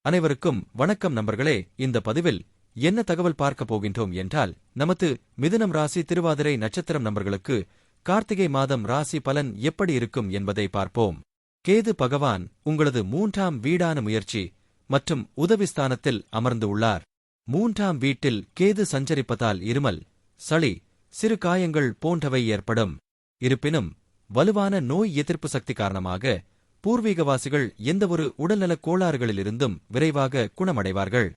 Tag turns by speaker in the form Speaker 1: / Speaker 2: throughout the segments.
Speaker 1: அனைவருக்கும் வணக்கம் நண்பர்களே. இந்த பதிவில் என்ன தகவல் பார்க்க போகின்றோம் என்றால், நமது மிதுனம் ராசி திருவாதிரை நட்சத்திரம் நண்பர்களுக்கு கார்த்திகை மாதம் ராசி பலன் எப்படி இருக்கும் என்பதை பார்ப்போம். கேது பகவான் உங்களது 3ஆம் வீடான முயற்சி மற்றும் உதவிஸ்தானத்தில் அமர்ந்து உள்ளார். 3ஆம் வீட்டில் கேது சஞ்சரிப்பதால் இருமல், சளி, சிறு காயங்கள் போன்றவை ஏற்படும். இருப்பினும் வலுவான நோய் எதிர்ப்பு சக்தி காரணமாக பூர்வீகவாசிகள் எந்தவொரு உடல்நலக் கோளாறுகளிலிருந்தும் விரைவாக குணமடைவார்கள்.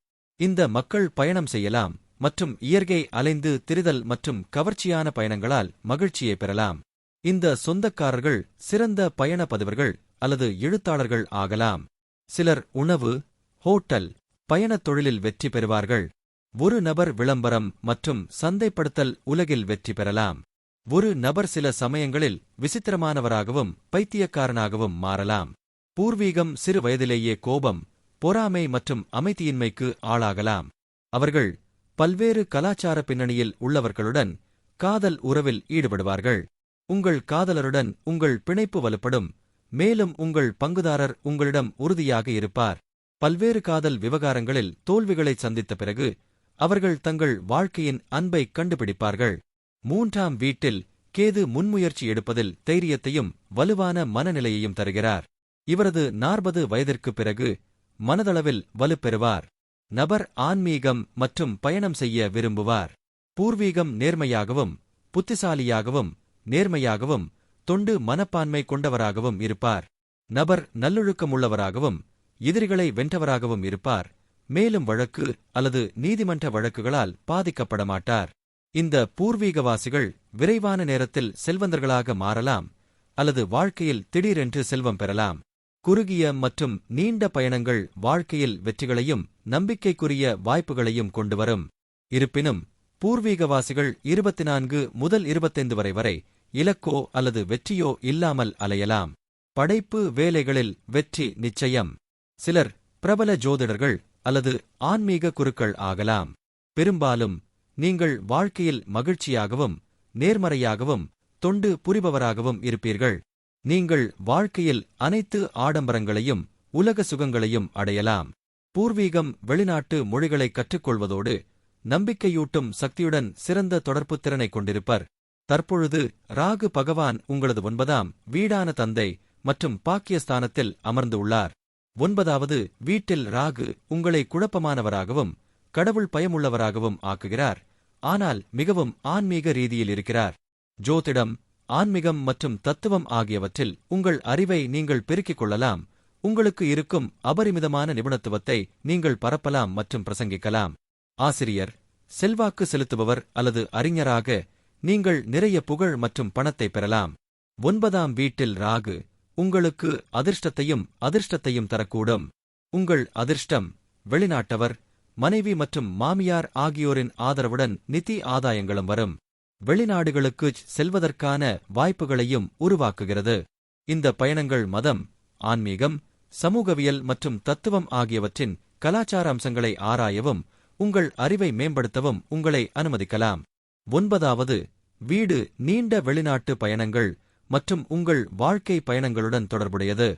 Speaker 1: இந்த மக்கள் பயணம் செய்யலாம் மற்றும் இயற்கை அலைந்து திரிதல் மற்றும் கவர்ச்சியான பயணங்களால் மகிழ்ச்சியை பெறலாம். இந்த சொந்தக்காரர்கள் சிறந்த பயண பதிவர்கள் அல்லது எழுத்தாளர்கள் ஆகலாம். சிலர் உணவு, ஹோட்டல், பயணத் தொழிலில் வெற்றி பெறுவார்கள். ஒரு நபர் விளம்பரம் மற்றும் சந்தைப்படுத்தல் உலகில் வெற்றி பெறலாம். ஒரு நபர் சில சமயங்களில் விசித்திரமானவராகவும் பைத்தியக்காரனாகவும் மாறலாம். பூர்வீகம் சிறு வயதிலேயே கோபம், பொறாமை மற்றும் அமைதியின்மைக்கு ஆளாகலாம். அவர்கள் பல்வேறு கலாச்சார பின்னணியில் உள்ளவர்களுடன் காதல் உறவில் ஈடுபடுவார்கள். உங்கள் காதலருடன் உங்கள் பிணைப்பு வலுப்படும், மேலும் உங்கள் பங்குதாரர் உங்களிடம் உறுதியாக இருப்பார். பல்வேறு காதல் விவகாரங்களில் தோல்விகளை சந்தித்த பிறகு அவர்கள் தங்கள் வாழ்க்கையின் அன்பை கண்டுபிடிப்பார்கள். 3ஆம் வீட்டில் கேது முன்முயற்சி எடுப்பதில் தைரியத்தையும் வலுவான மனநிலையையும் தருகிறார். இவரது 40 வயதிற்குப் பிறகு மனதளவில் வலுப்பெறுவார். நபர் ஆன்மீகம் மற்றும் பயணம் செய்ய விரும்புவார். பூர்வீகம் நேர்மையாகவும் புத்திசாலியாகவும் நேர்மையாகவும் தொண்டு மனப்பான்மை கொண்டவராகவும் இருப்பார். நபர் நல்லொழுக்கமுள்ளவராகவும் எதிரிகளை வென்றவராகவும் இருப்பார். மேலும் வழக்கு அல்லது நீதிமன்ற வழக்குகளால் பாதிக்கப்பட மாட்டார். இந்த பூர்வீகவாசிகள் விரைவான நேரத்தில் செல்வந்தர்களாக மாறலாம் அல்லது வாழ்க்கையில் திடீரென்று செல்வம் பெறலாம். குறுகிய மற்றும் நீண்ட பயணங்கள் வாழ்க்கையில் வெற்றிகளையும் நம்பிக்கைக்குரிய வாய்ப்புகளையும் கொண்டுவரும். இருப்பினும் பூர்வீகவாசிகள் 24 முதல் 25 வரை இலக்கோ அல்லது வெற்றியோ இல்லாமல் அலையலாம். படைப்பு வேலைகளில் வெற்றி நிச்சயம். சிலர் பிரபல ஜோதிடர்கள் அல்லது ஆன்மீக குருக்கள் ஆகலாம். பெரும்பாலும் நீங்கள் வாழ்க்கையில் மகிழ்ச்சியாகவும் நேர்மறையாகவும் தொண்டு புரிபவராகவும் இருப்பீர்கள். நீங்கள் வாழ்க்கையில் அனைத்து ஆடம்பரங்களையும் உலக சுகங்களையும் அடையலாம். பூர்வீகம் வெளிநாட்டு மொழிகளை கற்றுக்கொள்வதோடு நம்பிக்கையூட்டும் சக்தியுடன் சிறந்த தொடர்பு திறனை கொண்டிருப்பர். தற்பொழுது ராகு பகவான் உங்களது 9ஆம் வீடான தந்தை மற்றும் பாக்கியஸ்தானத்தில் அமர்ந்து உள்ளார். 9வது வீட்டில் ராகு உங்களை குழப்பமானவராகவும் கடவுள் பயமுள்ளவராகவும் ஆக்குகிறார். ஆனால் மிகவும் ஆன்மீக ரீதியில் இருக்கிறார். ஜோதிடம், ஆன்மீகம் மற்றும் தத்துவம் ஆகியவற்றில் உங்கள் அறிவை நீங்கள் பெருக்கிக் கொள்ளலாம். உங்களுக்கு இருக்கும் அபரிமிதமான நிபுணத்துவத்தை நீங்கள் பரப்பலாம் மற்றும் பிரசங்கிக்கலாம். ஆசிரியர், செல்வாக்கு செலுத்துபவர் அல்லது அறிஞராக நீங்கள் நிறைய புகழ் மற்றும் பணத்தை பெறலாம். 9ஆம் வீட்டில் ராகு உங்களுக்கு அதிர்ஷ்டத்தையும் தரக்கூடும். உங்கள் அதிர்ஷ்டம் வெளிநாட்டவர், மனைவி மற்றும் மாமியார் ஆகியோரின் ஆதரவுடன் நிதி ஆதாயங்களும் வரும். வெளிநாடுகளுக்குச் செல்வதற்கான வாய்ப்புகளையும் உருவாக்குகிறது. இந்த பயணங்கள் மதம், ஆன்மீகம், சமூகவியல் மற்றும் தத்துவம் ஆகியவற்றின் கலாச்சார அம்சங்களை ஆராயவும் உங்கள் அறிவை மேம்படுத்தவும் உங்களை அனுமதிக்கலாம். 9வது வீடு நீண்ட வெளிநாட்டு பயணங்கள் மற்றும் உங்கள் வாழ்க்கை பயணங்களுடன் தொடர்புடையது.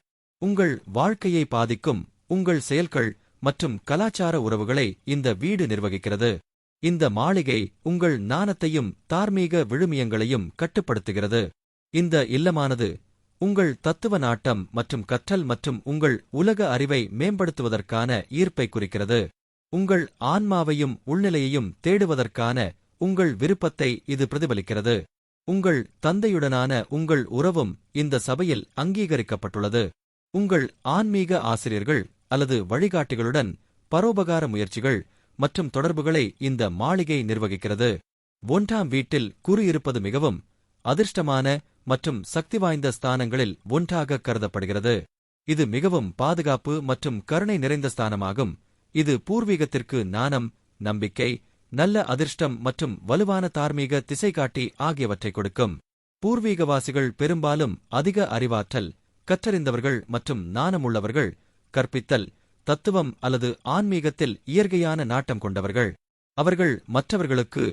Speaker 1: உங்கள் வாழ்க்கையை பாதிக்கும் உங்கள் செயல்கள் மற்றும் கலாச்சார உறவுகளை இந்த வீடு நிர்வகிக்கிறது. இந்த மாளிகை உங்கள் நாணத்தையும் தார்மீக விழுமியங்களையும் கட்டுப்படுத்துகிறது. இந்த இல்லமானது உங்கள் தத்துவ நாட்டம் மற்றும் கற்றல் மற்றும் உங்கள் உலக அறிவை மேம்படுத்துவதற்கான ஈர்ப்பை குறிக்கிறது. உங்கள் ஆன்மாவையும் உள்நிலையையும் தேடுவதற்கான உங்கள் விருப்பத்தை இது பிரதிபலிக்கிறது. உங்கள் தந்தையுடனான உங்கள் உறவும் இந்த சபையில் அங்கீகரிக்கப்பட்டுள்ளது. உங்கள் ஆன்மீக ஆசிரியர்கள் அல்லது வழிகாட்டிகளுடன் பரோபகார முயற்சிகள் மற்றும் தொடர்புகளை இந்த மாளிகை நிர்வகிக்கிறது. 1ஆம் வீட்டில் குரு இருப்பது மிகவும் அதிர்ஷ்டமான மற்றும் சக்தி வாய்ந்த ஸ்தானங்களில் ஒன்றாக கருதப்படுகிறது. இது மிகவும் பாதுகாப்பு மற்றும் கருணை நிறைந்த ஸ்தானமாகும். இது பூர்வீகத்திற்கு நாணம், நம்பிக்கை, நல்ல அதிர்ஷ்டம் மற்றும் வலுவான தார்மீக திசைகாட்டி ஆகியவற்றை கொடுக்கும். பூர்வீகவாசிகள் பெரும்பாலும் அதிக அறிவாற்றல், கற்றறிந்தவர்கள் மற்றும் நாணமுள்ளவர்கள், கற்பித்தல், தத்துவம் அல்லது ஆன்மீகத்தில் இயற்கையான நாட்டம் கொண்டவர்கள். அவர்கள் மற்றவர்களுக்கு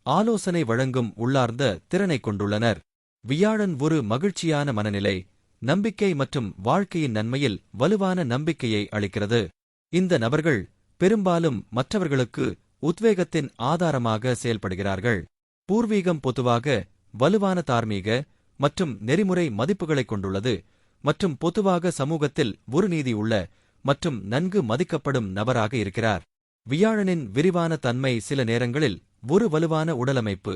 Speaker 1: ஆலோசனை வழங்கும் உள்ளார்ந்த திறனை கொண்டுள்ளனர். வியாழன் ஒரு மகிழ்ச்சியான மனநிலை, நம்பிக்கை மற்றும் வாழ்க்கையின் நன்மையில் வலுவான நம்பிக்கையை அளிக்கிறது. இந்த நபர்கள் பெரும்பாலும் மற்றவர்களுக்கு உத்வேகத்தின் ஆதாரமாக செயல்படுகிறார்கள். பூர்வீகம் பொதுவாக வலுவான தார்மீக மற்றும் நெறிமுறை மதிப்புகளைக் கொண்டுள்ளது மற்றும் பொதுவாக சமூகத்தில் ஒரு நீதியுள்ள மற்றும் நன்கு மதிக்கப்படும் நபராக இருக்கிறார். வியாழனின் விரிவான தன்மை சில நேரங்களில் ஒரு வலுவான உடலமைப்பு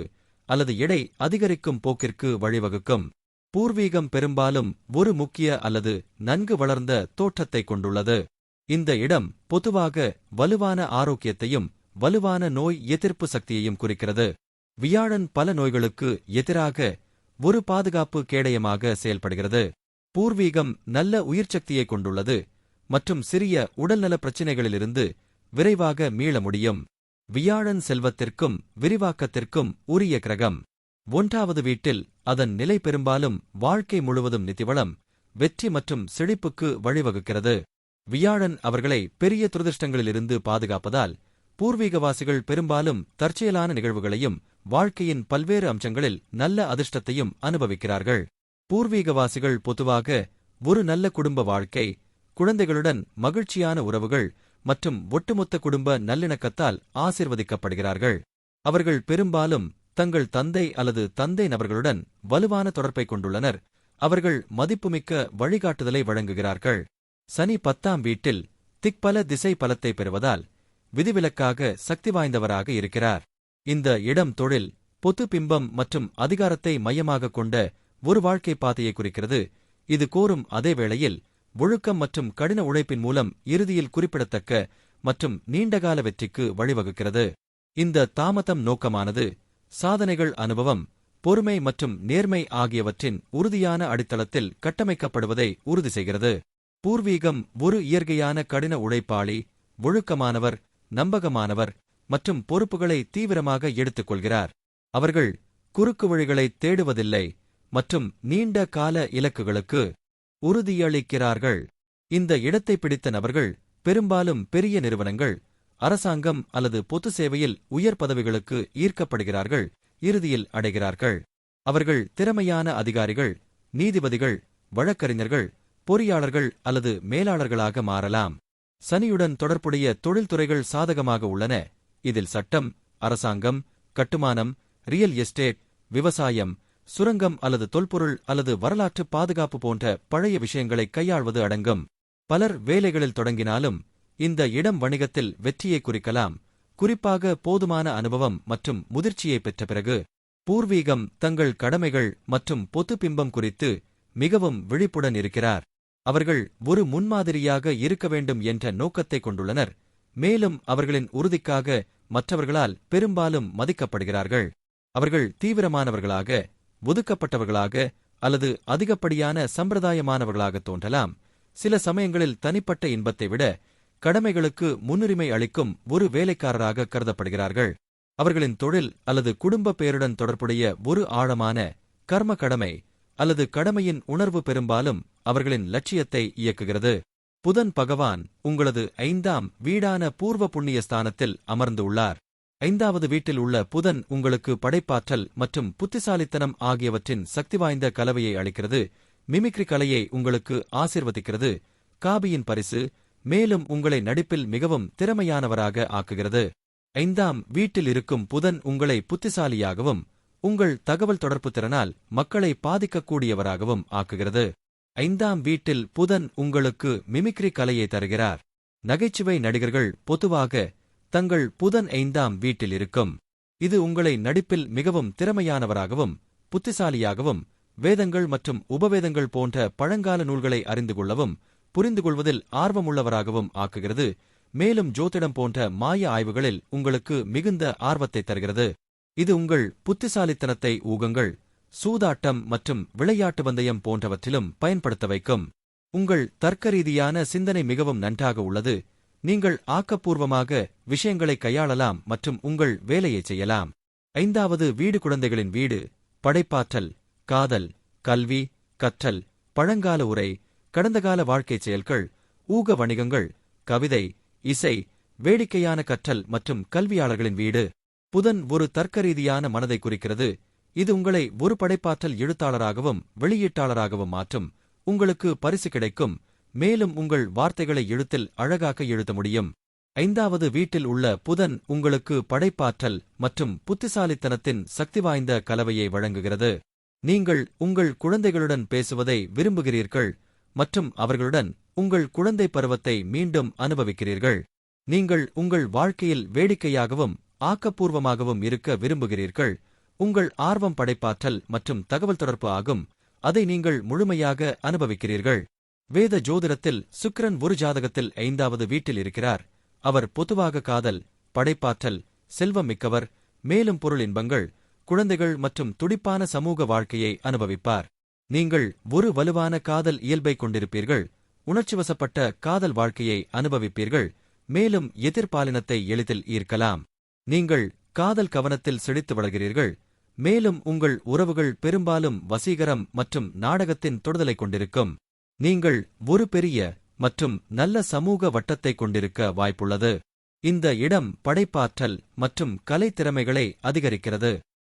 Speaker 1: அல்லது எடை அதிகரிக்கும் போக்கிற்கு வழிவகுக்கும். பூர்வீகம் பெரும்பாலும் ஒரு முக்கிய அல்லது நன்கு வளர்ந்த தோற்றத்தைக் கொண்டுள்ளது. இந்த இடம் பொதுவாக வலுவான ஆரோக்கியத்தையும் வலுவான நோய் எதிர்ப்பு சக்தியையும் குறிக்கிறது. வியாழன் பல நோய்களுக்கு எதிராக ஒரு பாதுகாப்பு கேடயமாக செயல்படுகிறது. பூர்வீகம் நல்ல உயிர்ச்சக்தியைக் கொண்டுள்ளது மற்றும் சிறிய உடல்நல பிரச்சினைகளிலிருந்து விரைவாக மீள முடியும். வியாழன் செல்வத்திற்கும் விரிவாக்கத்திற்கும் உரிய கிரகம். 1வது வீட்டில் அதன் நிலை பெரும்பாலும் வாழ்க்கை முழுவதும் நிதிவளம், வெற்றி மற்றும் செழிப்புக்கு வழிவகுக்கிறது. வியாழன் அவர்களை பெரிய துரதிர்ஷ்டங்களிலிருந்து பாதுகாப்பதால் பூர்வீகவாசிகள் பெரும்பாலும் தற்செயலான நிகழ்வுகளையும் வாழ்க்கையின் பல்வேறு அம்சங்களில் நல்ல அதிர்ஷ்டத்தையும் அனுபவிக்கிறார்கள். பூர்வீகவாசிகள் பொதுவாக ஒரு நல்ல குடும்ப வாழ்க்கை, குழந்தைகளுடன் மகிழ்ச்சியான உறவுகள் மற்றும் ஒட்டுமொத்த குடும்ப நல்லிணக்கத்தால் ஆசிர்வதிக்கப்படுகிறார்கள். அவர்கள் பெரும்பாலும் தங்கள் தந்தை அல்லது தந்தை நபர்களுடன் வலுவான தொடர்பைக் கொண்டுள்ளனர். அவர்கள் மதிப்புமிக்க வழிகாட்டுதலை வழங்குகிறார்கள். சனி 10ஆம் வீட்டில் திக்பல திசை பலத்தை பெறுவதால் விதிவிலக்காக சக்தி வாய்ந்தவராக இருக்கிறார். இந்த இடம் தொழில், பொது பிம்பம் மற்றும் அதிகாரத்தை மையமாகக் கொண்ட ஒரு வாழ்க்கை பாதையை குறிக்கிறது. இது கோரும் அதே வேளையில் ஒழுக்கம் மற்றும் கடின உழைப்பின் மூலம் இறுதியில் குறிப்பிடத்தக்க மற்றும் நீண்டகால வெற்றிக்கு வழிவகுக்கிறது. இந்த தாமதம் நோக்கமானது சாதனைகள், அனுபவம், பொறுமை மற்றும் நேர்மை ஆகியவற்றின் உறுதியான அடித்தளத்தில் கட்டமைக்கப்படுவதை உறுதி செய்கிறது. பூர்வீகம் ஒரு இயற்கையான கடின உழைப்பாளி, ஒழுக்கமானவர், நம்பகமானவர் மற்றும் பொறுப்புகளை தீவிரமாக எடுத்துக்கொள்கிறார். அவர்கள் குறுக்கு வழிகளைத் தேடுவதில்லை மற்றும் நீண்ட கால இலக்குகளுக்கு உறுதியளிக்கிறார்கள். இந்த இடத்தை பிடித்த நபர்கள் பெரும்பாலும் பெரிய நிறுவனங்கள், அரசாங்கம் அல்லது பொது சேவையில் உயர் பதவிகளுக்கு ஈர்க்கப்படுகிறார்கள், இறுதியில் அடைகிறார்கள். அவர்கள் திறமையான அதிகாரிகள், நீதிபதிகள், வழக்கறிஞர்கள், பொறியாளர்கள் அல்லது மேலாளர்களாக மாறலாம். சனியுடன் தொடர்புடைய தொழில்துறைகள் சாதகமாக உள்ளன. இதில் சட்டம், அரசாங்கம், கட்டுமானம், ரியல் எஸ்டேட், விவசாயம், சுரங்கம் அல்லது தொல்பொருள் அல்லது வரலாற்று பாதுகாப்பு போன்ற பழைய விஷயங்களை கையாள்வது அடங்கும். பலர் வேலைகளில் தொடங்கினாலும் இந்த இடம் வணிகத்தில் வெற்றியை குறிக்கலாம், குறிப்பாக போதுமான அனுபவம் மற்றும் முதிர்ச்சியை பெற்ற பிறகு. பூர்வீகம் தங்கள் கடமைகள் மற்றும் பொது பிம்பம் குறித்து மிகவும் விழிப்புடன் இருக்கிறார். அவர்கள் ஒரு முன்மாதிரியாக இருக்க வேண்டும் என்ற நோக்கத்தை கொண்டுள்ளனர், மேலும் அவர்களின் உறுதிக்காக மற்றவர்களால் பெரும்பாலும் மதிக்கப்படுகிறார்கள். அவர்கள் தீவிரமானவர்களாக, ஒதுக்கப்பட்டவர்களாக அல்லது அதிகப்படியான சம்பிரதாயமானவர்களாக தோன்றலாம். சில சமயங்களில் தனிப்பட்ட இன்பத்தை விட கடமைகளுக்கு முன்னுரிமை அளிக்கும் ஒரு வேலைக்காரராக கருதப்படுகிறார்கள். அவர்களின் தொழில் அல்லது குடும்ப பேருடன் தொடர்புடைய ஒரு ஆழமான கர்ம கடமை அல்லது கடமையின் உணர்வு பெரும்பாலும் அவர்களின் லட்சியத்தை இயக்குகிறது. புதன் பகவான் உங்களது 5ஆம் வீடான பூர்வ புண்ணிய ஸ்தானத்தில் அமர்ந்து உள்ளார். 5வது வீட்டில் உள்ள புதன் உங்களுக்கு படைப்பாற்றல் மற்றும் புத்திசாலித்தனம் ஆகியவற்றின் சக்திவாய்ந்த கலவையை அளிக்கிறது. மிமிக்ரி கலையை உங்களுக்கு ஆசிர்வதிக்கிறது. காபியின் பரிசு, மேலும் உங்களை நடிப்பில் மிகவும் திறமையானவராக ஆக்குகிறது. 5ஆம் வீட்டில் இருக்கும் புதன் உங்களை புத்திசாலியாகவும் உங்கள் தகவல் தொடர்பு திறனால் மக்களை பாதிக்கக்கூடியவராகவும் ஆக்குகிறது. 5ஆம் வீட்டில் புதன் உங்களுக்கு மிமிக்ரி கலையை தருகிறார். நகைச்சுவை நடிகர்கள் பொதுவாக தங்கள் புதன் 5ஆம் வீட்டில் இருக்கும். இது உங்களை நடிப்பில் மிகவும் திறமையானவராகவும் புத்திசாலியாகவும் வேதங்கள் மற்றும் உபவேதங்கள் போன்ற பழங்கால நூல்களை அறிந்து கொள்ளவும் புரிந்துகொள்வதில் ஆர்வமுள்ளவராகவும் ஆக்குகிறது. மேலும் ஜோதிடம் போன்ற மாய ஆய்வுகளில் உங்களுக்கு மிகுந்த ஆர்வத்தை தருகிறது. இது உங்கள் புத்திசாலித்தனத்தை ஊகங்கள், சூதாட்டம் மற்றும் விளையாட்டு பந்தயம் போன்றவற்றிலும் பயன்படுத்த வைக்கும். உங்கள் தர்க்கரீதியான சிந்தனை மிகவும் நன்றாக உள்ளது. நீங்கள் ஆக்கப்பூர்வமாக விஷயங்களை கையாளலாம் மற்றும் உங்கள் வேலையை செய்யலாம். 5வது வீடு குழந்தைகளின் வீடு. படைப்பாற்றல், காதல், கல்வி, கற்றல், பழங்கால உரை, கடந்தகால வாழ்க்கை செயல்கள், ஊக வணிகங்கள், கவிதை, இசை, வேடிக்கையான கற்றல் மற்றும் கல்வியாளர்களின் வீடு. புதன் ஒரு தர்க்கரீதியான மனதை குறிக்கிறது. இது உங்களை ஒரு படைப்பாற்றல் எழுத்தாளராகவும் வெளியீட்டாளராகவும் மாற்றும். உங்களுக்கு பரிசு கிடைக்கும், மேலும் உங்கள் வார்த்தைகளை எழுத்தில் அழகாக எழுத முடியும். 5வது வீட்டில் உள்ள புதன் உங்களுக்கு படைப்பாற்றல் மற்றும் புத்திசாலித்தனத்தின் சக்தி வாய்ந்த கலவையை வழங்குகிறது. நீங்கள் உங்கள் குழந்தைகளுடன் பேசுவதை விரும்புகிறீர்கள் மற்றும் அவர்களுடன் உங்கள் குழந்தை பருவத்தை மீண்டும் அனுபவிக்கிறீர்கள். நீங்கள் உங்கள் வாழ்க்கையில் வேடிக்கையாகவும் ஆக்கப்பூர்வமாகவும் இருக்க விரும்புகிறீர்கள். உங்கள் ஆர்வம் படைப்பாற்றல் மற்றும் தகவல் தொடர்பு ஆகும். அதை நீங்கள் முழுமையாக அனுபவிக்கிறீர்கள். வேத ஜோதிடத்தில் சுக்கிரன் ஒரு ஜாதகத்தில் 5வது வீட்டில் இருக்கிறார். அவர் பொதுவாக காதல், படைப்பாற்றல், செல்வம் மிக்கவர், மேலும் பொருள் இன்பங்கள், குழந்தைகள் மற்றும் துடிப்பான சமூக வாழ்க்கையை அனுபவிப்பார். நீங்கள் ஒரு வலுவான காதல் இயல்பை கொண்டிருப்பீர்கள். உணர்ச்சிவசப்பட்ட காதல் வாழ்க்கையை அனுபவிப்பீர்கள். மேலும் எதிர்பாலினத்தை எளிதில் ஈர்க்கலாம். நீங்கள் காதல் கவனத்தில் செழித்து வளர்கிறீர்கள். மேலும் உங்கள் உறவுகள் பெரும்பாலும் வசீகரம் மற்றும் நாடகத்தின் தொடுதலை கொண்டிருக்கும். நீங்கள் ஒரு பெரிய மற்றும் நல்ல சமூக வட்டத்தை கொண்டிருக்க வாய்ப்புள்ளது. இந்த இடம் படைப்பாற்றல் மற்றும் கலை திறமைகளை அதிகரிக்கிறது.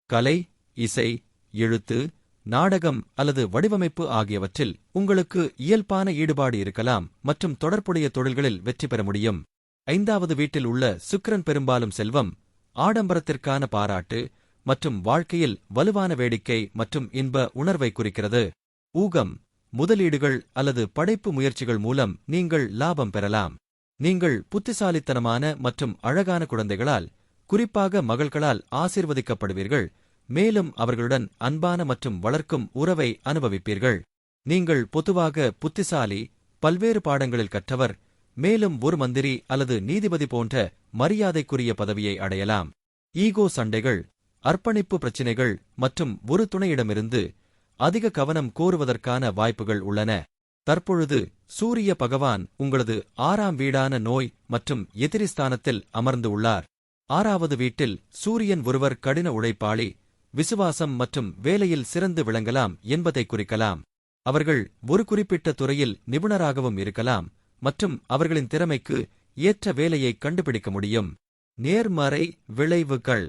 Speaker 1: கலை, இசை, எழுத்து, நாடகம் அல்லது வடிவமைப்பு ஆகியவற்றில் உங்களுக்கு இயல்பான ஈடுபாடு இருக்கலாம் மற்றும் தொடர்புடைய தொழில்களில் வெற்றி பெற முடியும். 5வது வீட்டில் உள்ள சுக்கிரன் பெரும்பாலும் செல்வம், ஆடம்பரத்திற்கான பாராட்டு மற்றும் வாழ்க்கையில் வலுவான வேடிக்கை மற்றும் இன்ப உணர்வை குறிக்கிறது. ஊகம், முதலீடுகள் அல்லது படைப்பு முயற்சிகள் மூலம் நீங்கள் லாபம் பெறலாம். நீங்கள் புத்திசாலித்தனமான மற்றும் அழகான குழந்தைகளால், குறிப்பாக மகள்களால் ஆசீர்வதிக்கப்படுவீர்கள். மேலும் அவர்களுடன் அன்பான மற்றும் வளர்க்கும் உறவை அனுபவிப்பீர்கள். நீங்கள் பொதுவாக புத்திசாலி, பல்வேறு பாடங்களில் கற்றவர், மேலும் ஒரு மந்திரி அல்லது நீதிபதி போன்ற மரியாதைக்குரிய பதவியை அடையலாம். ஈகோ சண்டைகள், அர்ப்பணிப்பு பிரச்சினைகள் மற்றும் ஒரு துணையிடமிருந்து அதிக கவனம் கோருவதற்கான வாய்ப்புகள் உள்ளன. தற்பொழுது சூரிய பகவான் உங்களது 6ஆம் வீடான நோய் மற்றும் எதிரிஸ்தானத்தில் அமர்ந்து உள்ளார். 6வது வீட்டில் சூரியன் ஒருவர் கடின உழைப்பாளி, விசுவாசம் மற்றும் வேலையில் சிறந்து விளங்கலாம் என்பதை குறிக்கலாம். அவர்கள் ஒரு குறிப்பிட்ட துறையில் நிபுணராகவும் இருக்கலாம் மற்றும் அவர்களின் திறமைக்கு ஏற்ற வேலையை கண்டுபிடிக்க முடியும். நேர்மறை விளைவுகள்: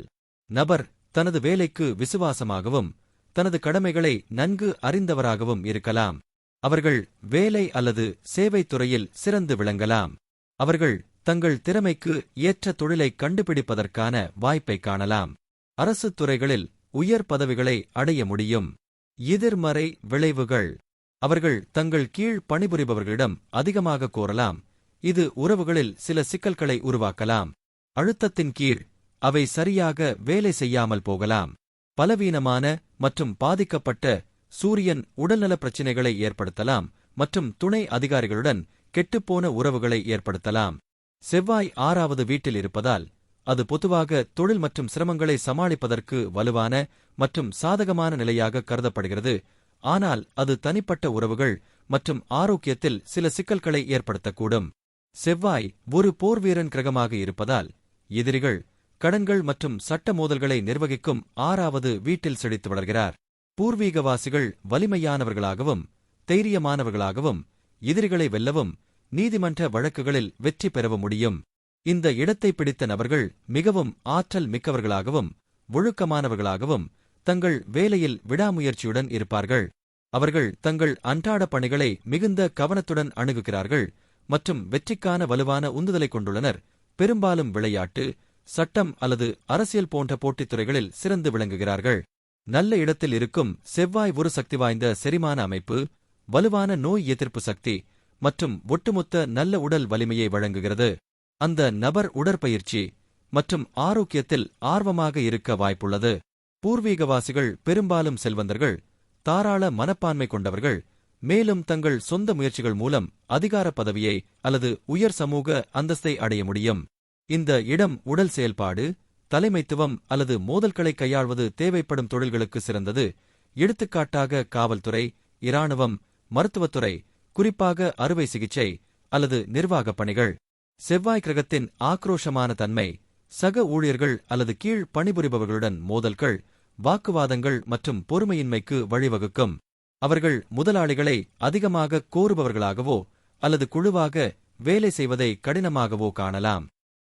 Speaker 1: நபர் தனது வேலைக்கு விசுவாசமாகவும் தனது கடமைகளை நன்கு அறிந்தவராகவும் இருக்கலாம். அவர்கள் வேலை அல்லது சேவைத் துறையில் சிறந்து விளங்கலாம். அவர்கள் தங்கள் திறமைக்கு ஏற்ற தொழிலை கண்டுபிடிப்பதற்கான வாய்ப்பை காணலாம். அரசுத் துறைகளில் உயர் பதவிகளை அடைய முடியும். எதிர்மறை விளைவுகள்: அவர்கள் தங்கள் கீழ் பணிபுரிபவர்களிடம் அதிகமாக கோரலாம். இது உறவுகளில் சில சிக்கல்களை உருவாக்கலாம். அழுத்தத்தின் கீழ் அவை சரியாக வேலை செய்யாமல் போகலாம். பலவீனமான மற்றும் பாதிக்கப்பட்ட சூரியன் உடல்நலப் பிரச்சினைகளை ஏற்படுத்தலாம் மற்றும் துணை அதிகாரிகளுடன் கெட்டுப்போன உறவுகளை ஏற்படுத்தலாம். செவ்வாய் 6வது வீட்டில் இருப்பதால், அது பொதுவாக தொழில் மற்றும் சிரமங்களை சமாளிப்பதற்கு வலுவான மற்றும் சாதகமான நிலையாக கருதப்படுகிறது. ஆனால் அது தனிப்பட்ட உறவுகள் மற்றும் ஆரோக்கியத்தில் சில சிக்கல்களை ஏற்படுத்தக்கூடும். செவ்வாய் ஒரு போர்வீரன் கிரகமாக இருப்பதால், எதிரிகள், கடன்கள் மற்றும் சட்ட மோதல்களை நிர்வகிக்கும் 6வது வீட்டில் செழித்து வளர்கிறார். பூர்வீகவாசிகள் வலிமையானவர்களாகவும் தைரியமானவர்களாகவும் எதிரிகளை வெல்லவும் நீதிமன்ற வழக்குகளில் வெற்றி பெறவும் முடியும். இந்த இடத்தை பிடித்த நபர்கள் மிகவும் ஆற்றல் மிக்கவர்களாகவும் ஒழுக்கமானவர்களாகவும் தங்கள் வேலையில் விடாமுயற்சியுடன் இருப்பார்கள். அவர்கள் தங்கள் அன்றாட பணிகளை மிகுந்த கவனத்துடன் அணுகுகிறார்கள் மற்றும் வெற்றிக்கான வலுவான உந்துதலை கொண்டுள்ளனர். பெரும்பாலும் விளையாட்டு, சட்டம் அல்லது அரசியல் போன்ற போட்டித் துறைகளில் சிறந்து விளங்குகிறார்கள். நல்ல இடத்தில் இருக்கும் செவ்வாய் ஒரு சக்தி வாய்ந்த செரிமான அமைப்பு, வலுவான நோய் எதிர்ப்பு சக்தி மற்றும் ஒட்டுமொத்த நல்ல உடல் வலிமையை வழங்குகிறது. அந்த நபர் உடற்பயிற்சி மற்றும் ஆரோக்கியத்தில் ஆர்வமாக இருக்க வாய்ப்புள்ளது. பூர்வீகவாசிகள் பெரும்பாலும் செல்வந்தர்கள், தாராள மனப்பான்மை கொண்டவர்கள், மேலும் தங்கள் சொந்த முயற்சிகள் மூலம் அதிகார பதவியை அல்லது உயர் சமூக அந்தஸ்தை அடைய முடியும். இந்த இடம் உடல் செயல்பாடு, தலைமைத்துவம் அல்லது மோதல்களை கையாள்வது தேவைப்படும் தொழில்களுக்கு சிறந்தது. எடுத்துக்காட்டாக காவல்துறை, இராணுவம், மருத்துவத்துறை, குறிப்பாக அறுவை சிகிச்சை அல்லது நிர்வாகப் பணிகள். செவ்வாய் கிரகத்தின் ஆக்ரோஷமான தன்மை சக ஊழியர்கள் அல்லது கீழ் பணிபுரிபவர்களுடன் மோதல்கள், வாக்குவாதங்கள் மற்றும் பொறுமையின்மைக்கு வழிவகுக்கும். அவர்கள் முதலாளிகளை அதிகமாக கோருபவர்களாகவோ அல்லது குழுவாக வேலை செய்வதை கடினமாகவோ காணலாம்.